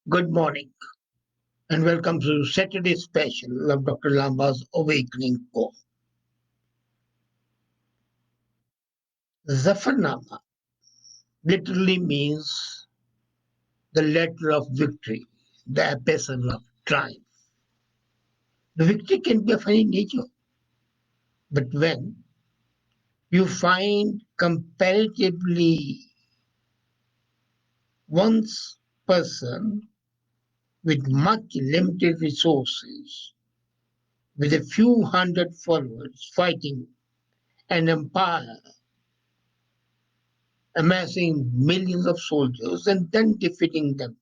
Good morning and welcome to Saturday special of Dr. Lamba's Awakening Call. Zafarnama literally means the letter of victory, the epistle of triumph. The victory can be of any nature, but when you find comparatively one's person with much limited resources, with a few hundred followers fighting an empire amassing millions of soldiers and then defeating them,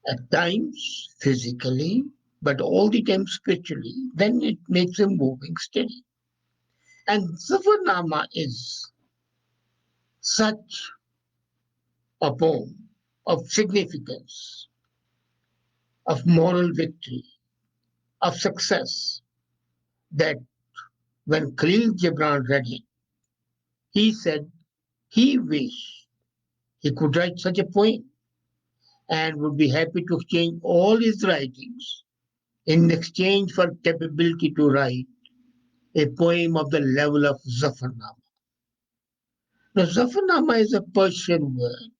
at times physically, but all the time spiritually, then it makes him moving steady. And Zafarnama is such a poem of significance, of moral victory, of success, that when Khalil Gibran read it, he said he wished he could write such a poem and would be happy to exchange all his writings in exchange for capability to write a poem of the level of Zafarnama. Now, Zafarnama is a Persian word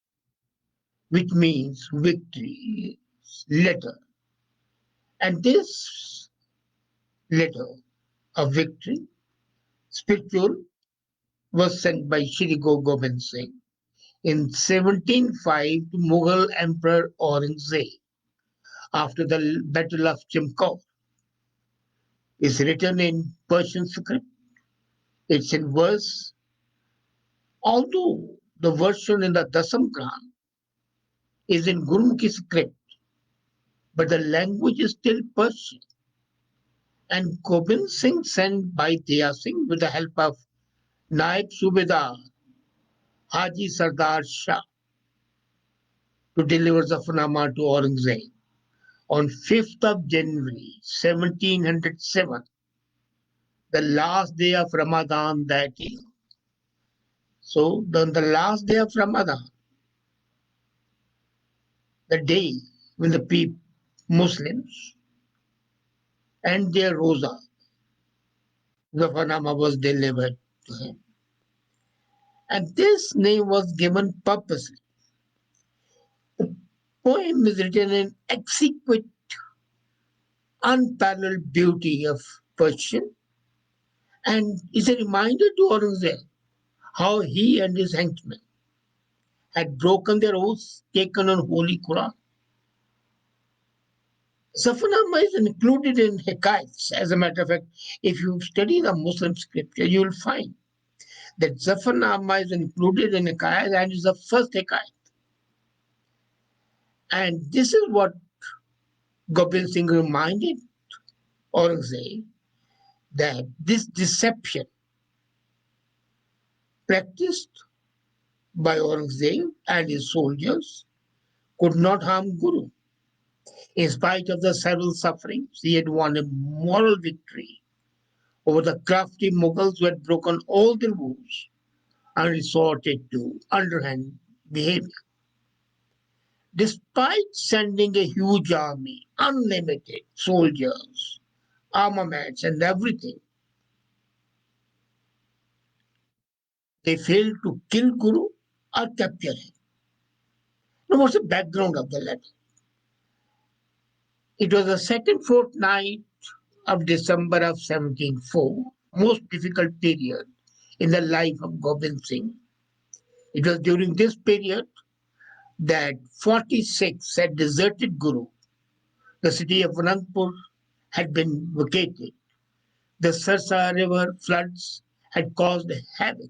which means victory, letter. And this letter of victory, spiritual, was sent by Shri Guru Gobind Singh in 1705 to Mughal Emperor Aurangzeb after the Battle of Chimkau. It's written in Persian script. It's in verse. Although the version in the Dasam Gran is in Gurmukhi script, but the language is still Persian. And Gobind Singh sent by Daya Singh with the help of Naib Subedar Haji Sardar Shah to deliver Zafarnama to Aurangzeb on 5th of January 1707, the last day of Ramadan that year. So, on the last day of Ramadan, the day when the people, Muslims, and their Rosa, Zafarnama was delivered to him. And this name was given purposely. The poem is written in exquisite, unparalleled beauty of Persian and is a reminder to Aurangzeb how he and his henchmen had broken their oaths taken on Holy Quran. Zafarnama is included in Hikayats. As a matter of fact, if you study the Muslim scripture, you will find that Zafarnama is included in Hikayat and is the first Hikayat. And this is what Gobind Singh reminded Aurangzeb, that this deception practiced by Aurangzeb and his soldiers could not harm Guru. In spite of the several sufferings, he had won a moral victory over the crafty Mughals who had broken all their rules and resorted to underhand behavior. Despite sending a huge army, unlimited soldiers, armaments, and everything, they failed to kill Guru or capture him. Now, what's the background of the letter? It was the second fortnight of December of 1704, most difficult period in the life of Gobind Singh. It was during this period that 46 had deserted Guru. The city of Anandpur had been vacated. The Sarsa River floods had caused havoc.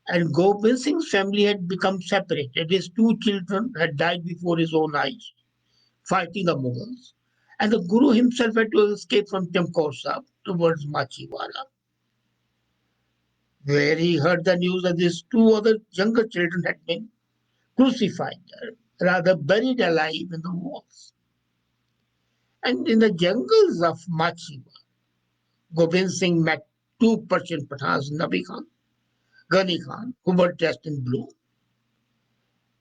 And Gobind Singh's family had become separated. His two children had died before his own eyes, fighting the Mughals. And the Guru himself had to escape from Timkosa towards Machiwala, where he heard the news that his two other younger children had been crucified, rather buried alive in the walls. And in the jungles of Machiwala, Gobind Singh met two Persian Pathans, Nabi Khan, Ghani Khan, who were dressed in blue.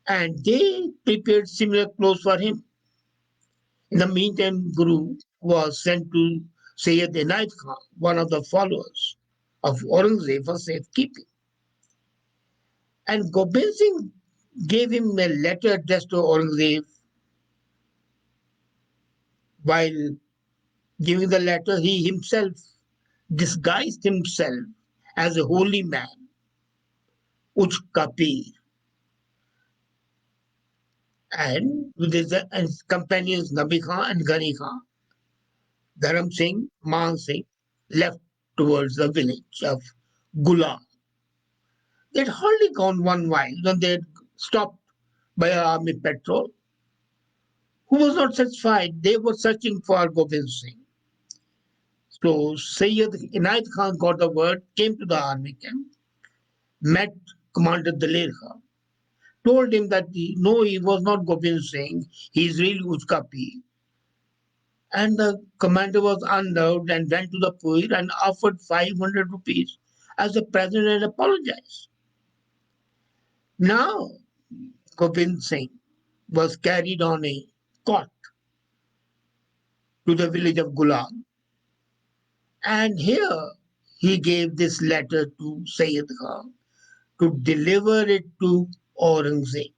and they prepared similar clothes for him. In the meantime, Guru was sent to Sayyid Inayat Khan, one of the followers of Aurangzeb, for safekeeping. And Gobind Singh gave him a letter addressed to Aurangzeb. While giving the letter, he himself disguised himself as a holy man, Uch Kapir, and with his companions Nabi Khan and Ghani Khan, Dharam Singh, Man Singh left towards the village of Gula. They'd hardly gone 1 mile when they had stopped by an army patrol who was not satisfied. They were searching for Gobind Singh. So Sayyid Inayat Khan got the word, came to the army camp, met Commander Daler Khan, told him that no, he was not Gobind Singh, he is really Uskapi. And the commander was unnerved and went to the Puir and offered 500 rupees as a present and apologized. Now, Gobind Singh was carried on a cot to the village of Gulam, and here he gave this letter to Sayyid Khan to deliver it to Aurangzeb.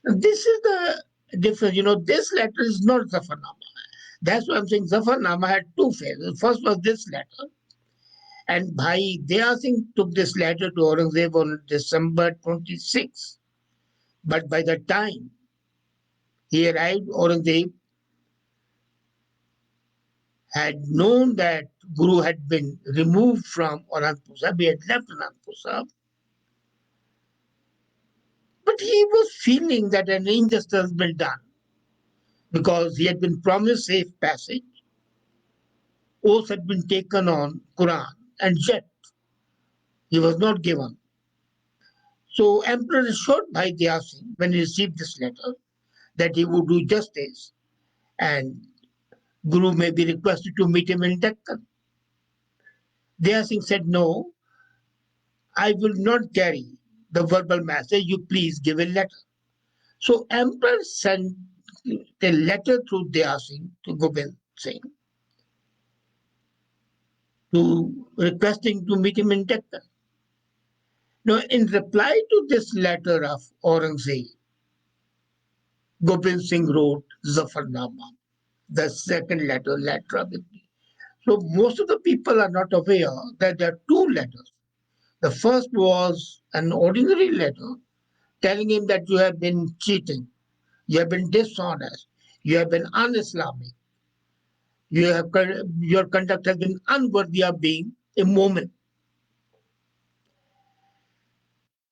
This is the difference. This letter is not Zafarnama. That's why I'm saying Zafarnama had two phases. First was this letter, and Bhai Daya Singh took this letter to Aurangzeb on December 26. But by the time he arrived, Aurangzeb had known that Guru had been removed from Anandpur Sahib. He had left Anandpur Sahib. But he was feeling that an injustice had been done because he had been promised safe passage. Oath had been taken on Quran, and yet he was not given. So Emperor assured Bhai Daya Singh when he received this letter that he would do justice and Guru may be requested to meet him in Deccan. Daya Singh said, no, I will not carry the verbal message. You please give a letter. So Emperor sent a letter through Daya Singh to Gobind Singh to requesting to meet him in Deccan. Now, in reply to this letter of Aurangzeb, Gobind Singh wrote Zafarnama, the second letter of it. So most of the people are not aware that there are two letters. The first was an ordinary letter telling him that you have been cheating, you have been dishonest, you have been un-Islamic, your conduct has been unworthy of being a Mormon.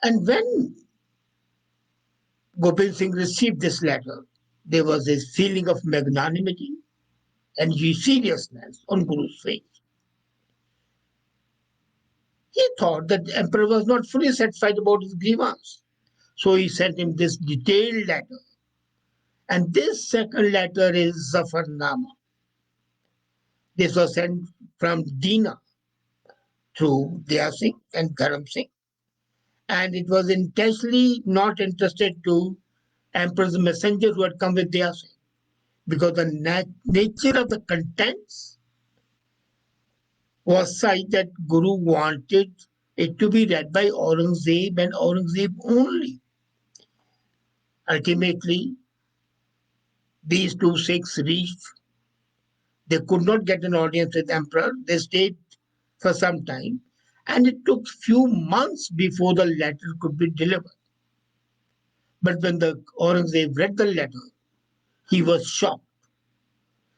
And when Gobind Singh received this letter, there was a feeling of magnanimity and seriousness on Guru's face. He thought that the emperor was not fully satisfied about his grievance. So he sent him this detailed letter. And this second letter is Zafarnama. This was sent from Dina through Daya Singh and Dharam Singh. And it was intentionally not interested to Emperor's messenger who had come with Daya Singh, because the nature of the contents was such that Guru wanted it to be read by Aurangzeb and Aurangzeb only. Ultimately, these two Sikhs reached. They could not get an audience with Emperor. They stayed for some time, and it took few months before the letter could be delivered. But when the Aurangzeb read the letter, he was shocked.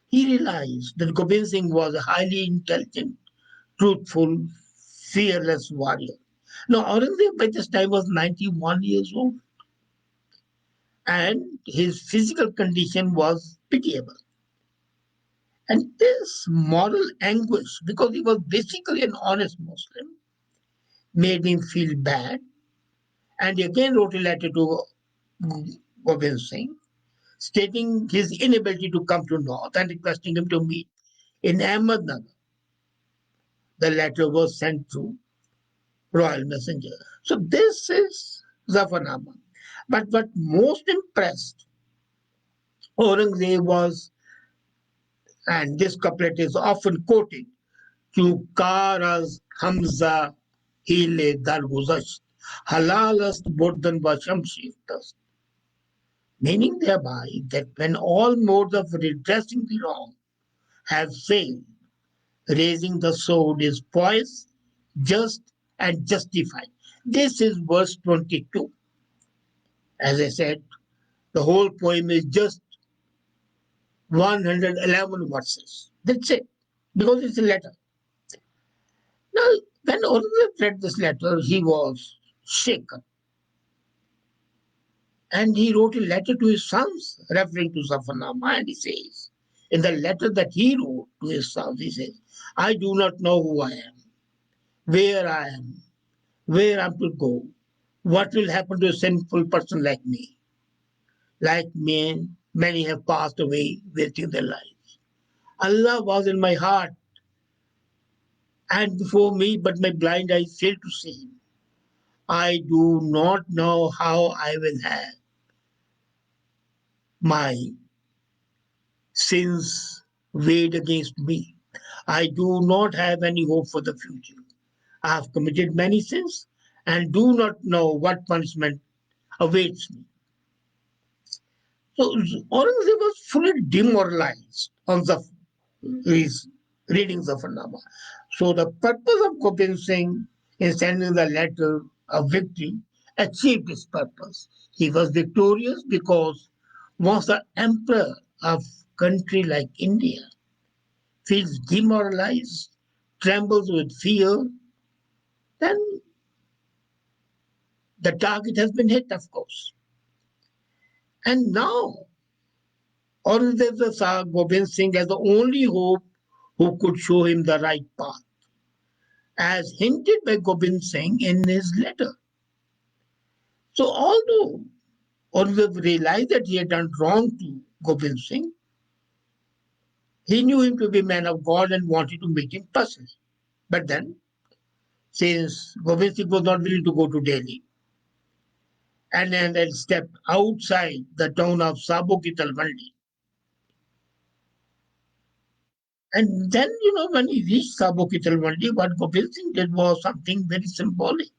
He realized that Gobind Singh was a highly intelligent, truthful, fearless warrior. Now, Aurangzeb by this time was 91 years old, and his physical condition was pitiable. And this moral anguish, because he was basically an honest Muslim, made him feel bad. And he again wrote a letter to Gobind Singh, stating his inability to come to North and requesting him to meet in Ahmednagar. The letter was sent through Royal Messenger. So this is Zafarnama. But what most impressed Aurangzeb was, and this couplet is often quoted, "Chu karaz Hamza hile darguzasht, halalast burdan wa shamshir," meaning thereby that when all modes of redressing the wrong have failed, raising the sword is poised, just, and justified. This is verse 22. As I said, the whole poem is just 111 verses. That's it, because it's a letter. Now, when Aurangzeb read this letter, he was shaken. And he wrote a letter to his sons, referring to Zafarnama, and he says, in the letter that he wrote to his sons, he says, "I do not know who I am, where I'm to go, what will happen to a sinful person like me. Like me, many have passed away, wasting their lives. Allah was in my heart and before me, but my blind eyes failed to see him. I do not know how I will have my sins weighed against me. I do not have any hope for the future. I have committed many sins and do not know what punishment awaits me." So Aurangzeb was fully demoralized on his reading Zafarnama. So the purpose of Gobind Singh in sending the letter of victory achieved its purpose. He was victorious because once the emperor of country like India feels demoralized, trembles with fear, then the target has been hit, of course. And now Aurangzeb saw Gobind Singh as the only hope who could show him the right path, as hinted by Gobind Singh in his letter. So, although Aurangzeb realized that he had done wrong to Gobind Singh, he knew him to be a man of God and wanted to meet him personally. But then, since Gobind Singh was not willing to go to Delhi and had stepped outside the town of Sabo ki Talwandi, and then, when he reached Sabo ki Talwandi, what Gobind Singh did was something very symbolic.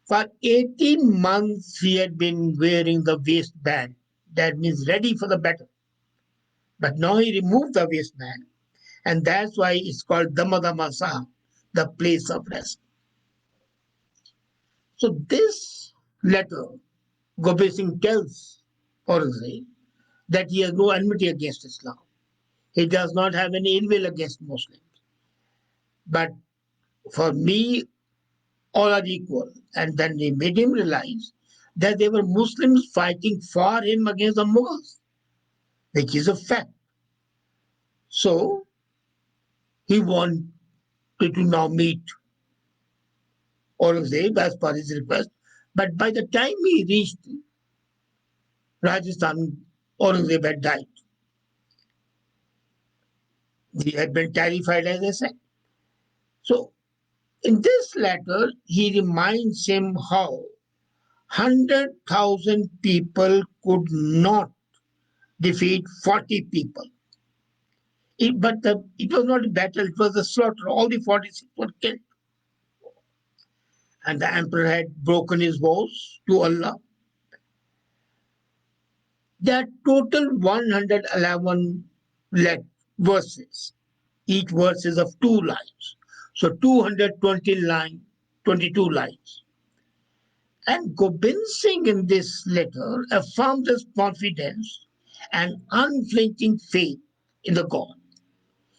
For 18 months, he had been wearing the waistband. That means ready for the battle. But now he removed the waistband, and that's why it's called Damadama Sahab, the place of rest. So this letter, Gobind Singh tells Aurangzeb that he has no enmity against Islam. He does not have any ill will against Muslims. But for me, all are equal. And then they made him realize that there were Muslims fighting for him against the Mughals, which is a fact. So he wanted to now meet Aurangzeb as per his request. But by the time he reached Rajasthan, Aurangzeb had died. He had been terrified, as I said. So in this letter, he reminds him how 100,000 people could not defeat 40 people. It was not a battle, it was a slaughter. All the 46 were killed. And the emperor had broken his vows to Allah. There are total 111 verses. Each verse is of 2 lines. So 22 lines. And Gobind Singh in this letter affirmed his confidence and unflinching faith in the God,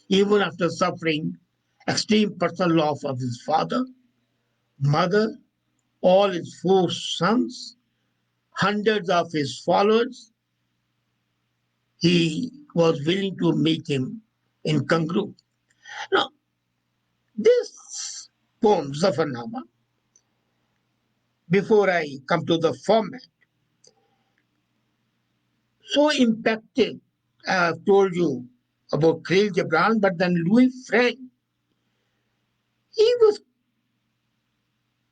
even after suffering extreme personal loss of his father, mother, all his 4 sons, hundreds of his followers. He was willing to meet him in Kangru. Now, this poem, Zafarnama, before I come to the format, so impacted. I've told you about Khalil Gibran, but then Louis Frank, he was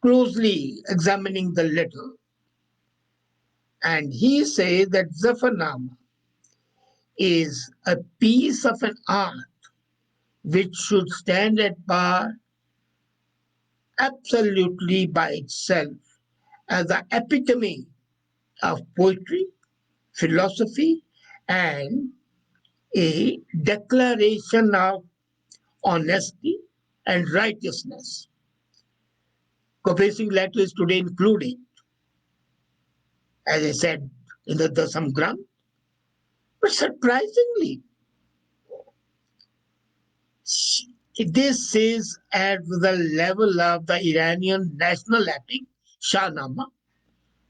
closely examining the letter And he says that Zafarnama is a piece of an art which should stand at par absolutely by itself as the epitome of poetry, philosophy, and a declaration of honesty and righteousness. Confessing letters today including, as I said, in the Dasamgram, but surprisingly, this is at the level of the Iranian national epic Shahnama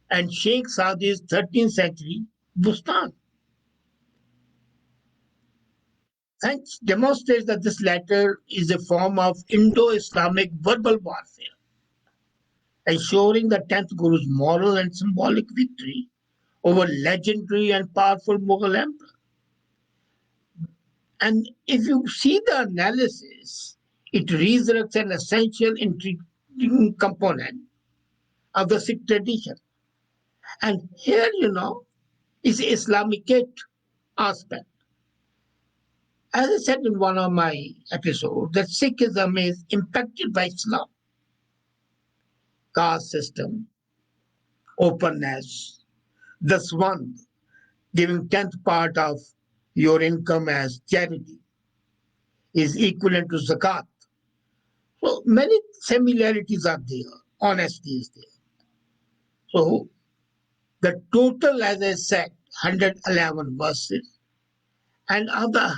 and Sheikh Saadi's 13th century Bustan. Thanks demonstrates that this letter is a form of Indo-Islamic verbal warfare, ensuring the 10th Guru's moral and symbolic victory over legendary and powerful Mughal emperor. And if you see the analysis, it resurrects an essential intriguing component of the Sikh tradition. And here, is the Islamicate aspect. As I said in one of my episodes, that Sikhism is impacted by Islam, caste system, openness. Thus, one giving 10th part of your income as charity is equivalent to zakat. So many similarities are there. Honesty is there. So the total, as I said, 111 verses, and of the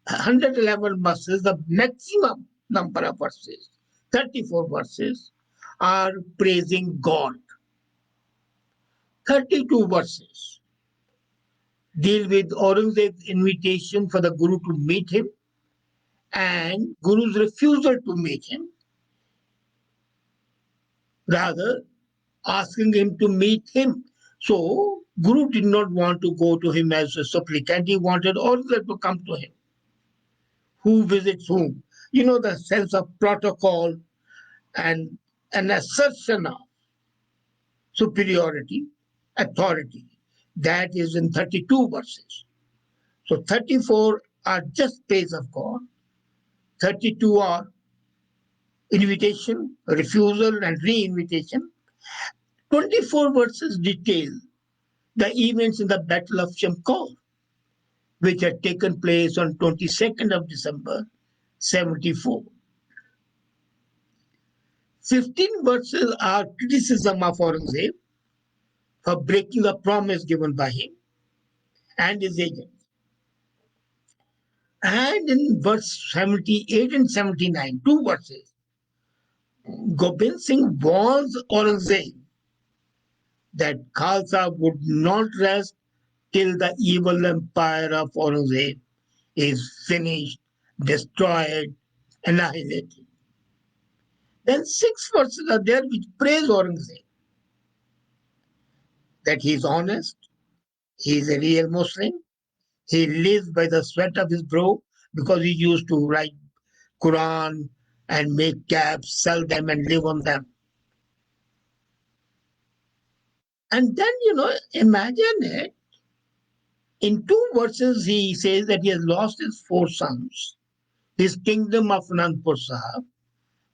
111 verses, the maximum number of verses, 34 verses, are praising God. 32 verses deal with Aurangzeb's invitation for the Guru to meet him and Guru's refusal to meet him, rather asking him to meet him. So Guru did not want to go to him as a supplicant. He wanted Aurangzeb to come to him. Who visits whom? The sense of protocol and an assertion of superiority, authority. That is in 32 verses. So 34 are just praise of God. 32 are invitation, refusal, and re-invitation. 24 verses detail the events in the Battle of Shamkor, which had taken place on 22nd of December, 74. 15 verses are criticism of Aurangzeb for breaking the promise given by him and his agents. And in verse 78 and 79, two verses, Gobind Singh warns Aurangzeb that Khalsa would not rest till the evil empire of Aurangzeb is finished, destroyed, annihilated. Then 6 verses are there which praise Aurangzeb, that he is honest, he is a real Muslim, he lives by the sweat of his brow because he used to write Quran and make caps, sell them and live on them. And then, imagine it. In 2 verses, he says that he has lost his 4 sons, his kingdom of Anandpur Sahib,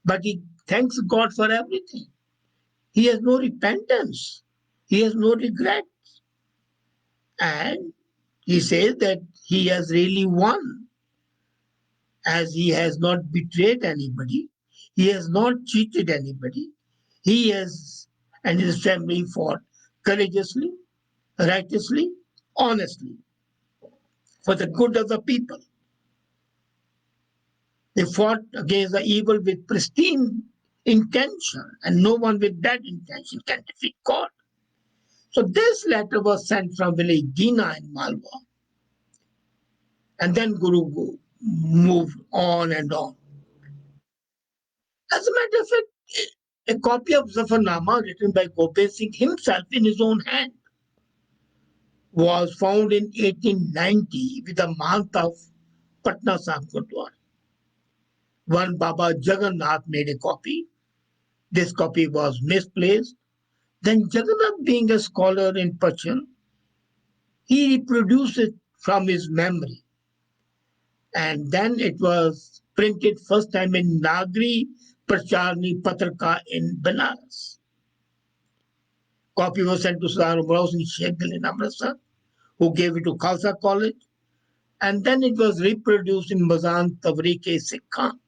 but he thanks God for everything. He has no repentance. He has no regret. And he says that he has really won, as he has not betrayed anybody. He has not cheated anybody. He has and his family fought courageously, righteously, honestly, for the good of the people. They fought against the evil with pristine intention, and no one with bad intention can defeat God. So this letter was sent from village Dina in Malwa. And then Guru moved on and on. As a matter of fact, a copy of Zafarnama written by Gobind Singh himself in his own hand was found in 1890 with the Mahant of Patna Sahib Gurdwara. One Baba Jagannath made a copy. This copy was misplaced, Then Jagannath, being a scholar in Persian, he reproduced it from his memory. And then it was printed first time in Nagri Pracharni Patrika in Banaras. Copy was sent to Sardar Umar Singh Sheikh in Amritsar, who gave it to Khalsa College. And then it was reproduced in Mazan Tawriq Sikh Khan.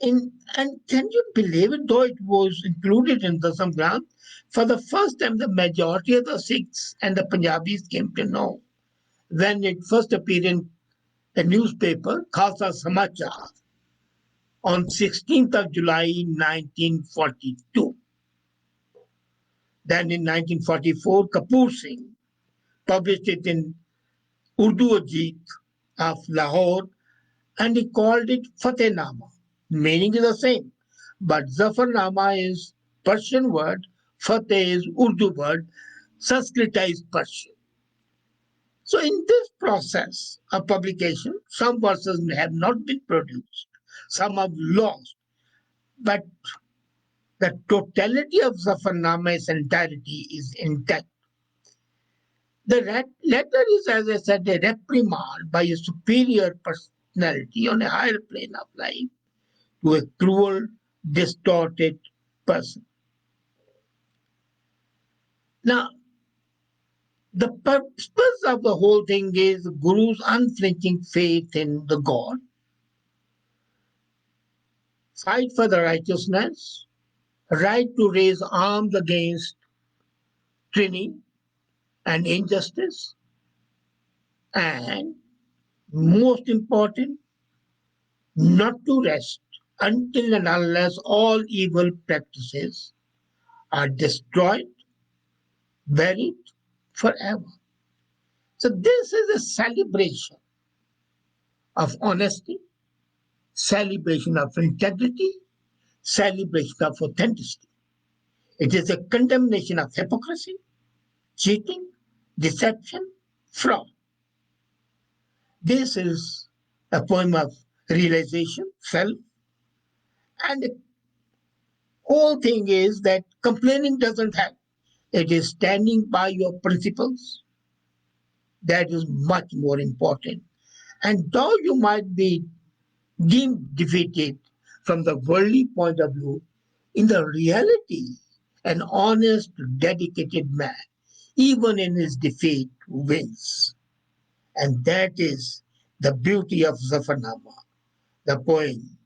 And can you believe it, though it was included in the Samgranth, for the first time the majority of the Sikhs and the Punjabis came to know when it first appeared in a newspaper, Khalsa Samachar, on 16th of July 1942. Then in 1944, Kapoor Singh published it in Urdu Ajit of Lahore, and he called it Fatehnama. Meaning is the same, but Zafarnama is Persian word, Fateh is Urdu word, Sanskritized Persian. So in this process of publication, some verses have not been produced, some have lost, but the totality of Zafarnama's entirety is intact. The letter is, as I said, a reprimand by a superior personality on a higher plane of life to a cruel, distorted person. Now, the purpose of the whole thing is the Guru's unflinching faith in the God, fight for the righteousness, right to raise arms against tyranny and injustice, and most important, not to rest until and unless all evil practices are destroyed, buried forever. So this is a celebration of honesty, celebration of integrity, celebration of authenticity. It is a condemnation of hypocrisy, cheating, deception, fraud. This is a poem of realization, self, and the whole thing is that complaining doesn't help. It is standing by your principles that is much more important. And though you might be deemed defeated from the worldly point of view, in the reality, an honest, dedicated man, even in his defeat, wins. And that is the beauty of Zafarnama, the poem,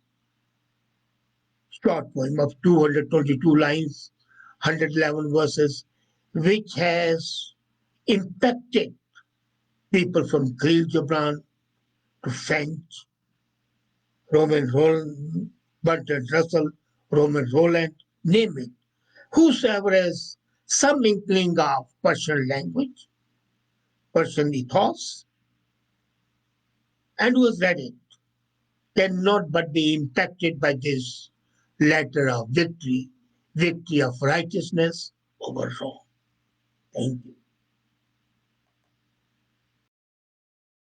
short poem of 222 lines, 111 verses, which has impacted people from Khalil Gibran to French, Roman Roland, Bertrand Russell, Roman Roland, name it. Whosoever has some inkling of Persian language, Persian ethos, and who has read it, cannot but be impacted by this letter of victory, victory of righteousness over wrong. Thank you.